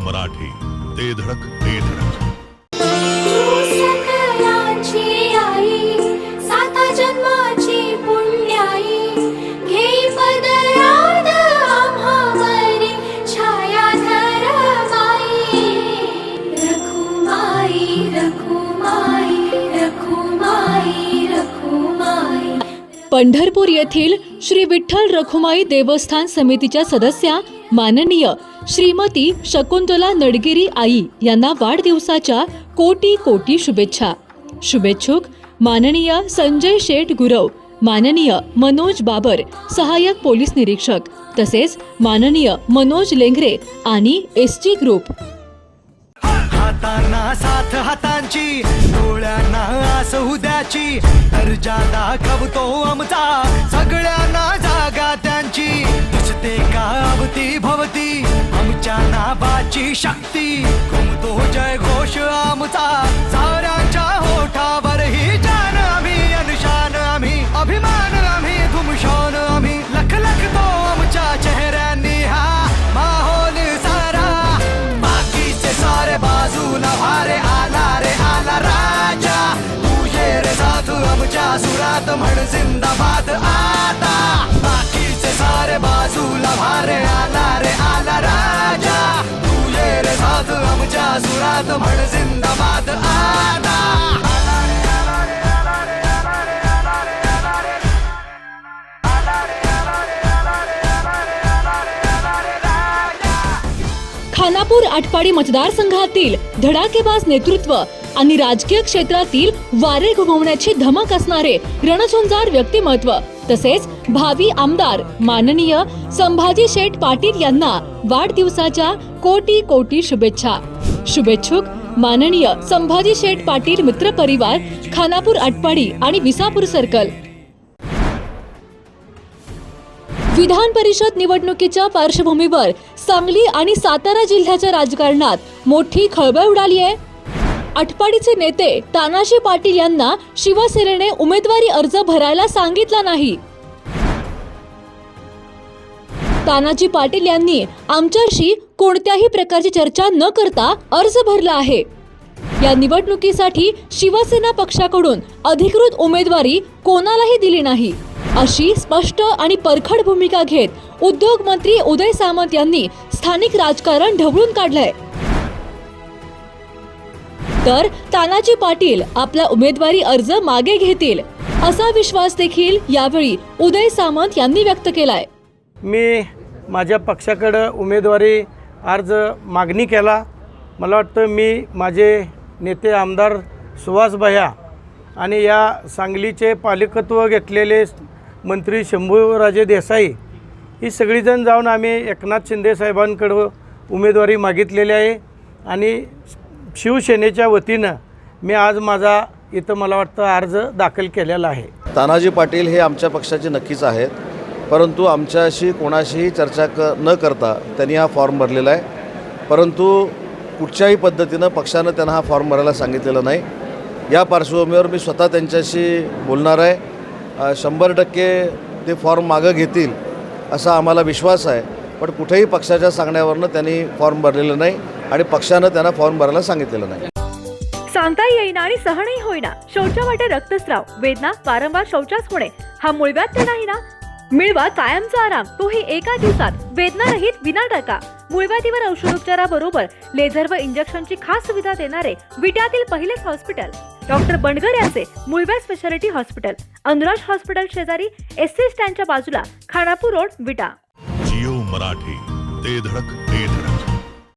मराठी, ते धडक ते धडक. पंढरपूर येथील श्री विठ्ठल रखुमाई देवस्थान समितीच्या सदस्या माननीय श्रीमती शकुंतला नडगिरी आई यांना वाढदिवसाच्या कोटी कोटी शुभेच्छा. शुभेच्छुक माननीय संजय शेठ गुरव, माननीय मनोज बाबर सहाय्यक पोलीस निरीक्षक, तसेच माननीय मनोज लेंगरे आणि एसटी ग्रुप. हातांना साथ हातांची, डोळ्यांना आस उद्याची, दर्जा दाखवतो आमचा सगळ्यांना जागा त्यांची. दिसते का अवती भवती आमच्या नावाची शक्ती, घुमतो जय घोष आमचा साऱ्यांच्या होठावर. ही जान आम्ही अनुशान आम्ही, अभिमान आम्ही, घुमशान आम्ही, लख लखतो आमच्या चेहऱ्यांनी हा माहोल सारा. बाकीचे सारे बाजूला भारे आला रे आला राजा, तुझे रे साधू आमच्या सुरात म्हण जिंदाबाद आता. बाकीचे सारे बाजूला भारे आला रे आला राजा, तुझे रे साधू आमच्या सुरात म्हण जिंदाबाद आता. खानापूर आटपाडी मतदारसंघातील धडाकेबाज नेतृत्व आणि राजकीय क्षेत्रातील वारे घुमवण्याची धमक असणारे रणझुंजार व्यक्तिमत्व, तसेच भावी आमदार माननीय संभाजी शेठ पाटील यांना वाढदिवसाच्या कोटी कोटी शुभेच्छा. शुभेच्छुक माननीय संभाजी शेठ पाटील मित्र परिवार, खानापूर आटपाडी आणि विसापूर सर्कल. विधान परिषद निवडणुकीच्या पार्श्वभूमीवर सांगली आणि सातारा जिल्ह्याच्या राजकारणात मोठी खळबळ उडाली आहे. आटपाडीचे नेते तानाजी पाटील यांना शिवसेनेने उमेदवारी अर्ज भरायला सांगितला नाही. तानाजी पाटील यांनी आमच्याशी कोणत्याही प्रकारची चर्चा न करता अर्ज भरला आहे. या निवडणुकीसाठी शिवसेना पक्षाकडून अधिकृत उमेदवारी कोणालाही दिली नाही, अशी स्पष्ट आणि परखड भूमिका घेत उद्योग मंत्री उदय सामंत यांनी स्थानिक राजकारण ढवळून काढलंय. तर तानाजी पाटील आपला उमेदवारी अर्ज मागे घेतील असा विश्वास देखील यावेळी उदय सामंत यांनी व्यक्त केलाय. मी माझ्या पक्षाकडे उमेदवारी अर्ज मागणी केला. मला वाटतं मी माझे नेते आमदार सुहास भैया आणि या सांगलीचे पालकत्व घेतलेले मंत्री शंभूराजे देसाई ही सगळीजण जाऊन आम्ही एकनाथ शिंदे साहेबांकडं उमेदवारी मागितलेली आहे. आणि शिवसेनेच्या वतीनं मी आज माझा इथं मला वाटतं अर्ज दाखल केलेला आहे. तानाजी पाटील हे आमच्या पक्षाचे नक्कीच आहेत, परंतु आमच्याशी कोणाशीही चर्चा न करता त्यांनी हा फॉर्म भरलेला आहे. परंतु कुठच्याही पद्धतीनं पक्षानं त्यांना हा फॉर्म भरायला सांगितलेला नाही. या पार्श्वभूमीवर मी स्वतः त्यांच्याशी बोलणार आहे. 100% ते फॉर्म मागं घेतील असा आम्हाला विश्वास आहे. पण कुठेही पक्षाच्या सांगण्यावरनं त्यांनी फॉर्म भरलेलं नाही आणि पक्षानं त्यांना फॉर्म भरायला सांगितलेलं नाही. सांगता येईना आणि सहनही होईना, शौचा वाटे रक्तस्राव, वेदना, वारंवार शौचास होणे हा मूळव्याध नाही ना. मिळवा कायमचा आराम, तोही एका दिवसात, वेदनारहित विना टाका. मूळव्याधीवर औषधोपचाराबरोबर लेझर व इंजेक्शनची खास सुविधा देणारे विट्यातील पहिलेच हॉस्पिटल डॉक्टर बंडगर यांचे मूळव्याध स्पेशालिटी हॉस्पिटल, अनुराज हॉस्पिटल शेजारी, एसटी स्टँडच्या बाजूला, खानापूर रोड, विटा. जिओ मराठी, ते धडक ते धडक.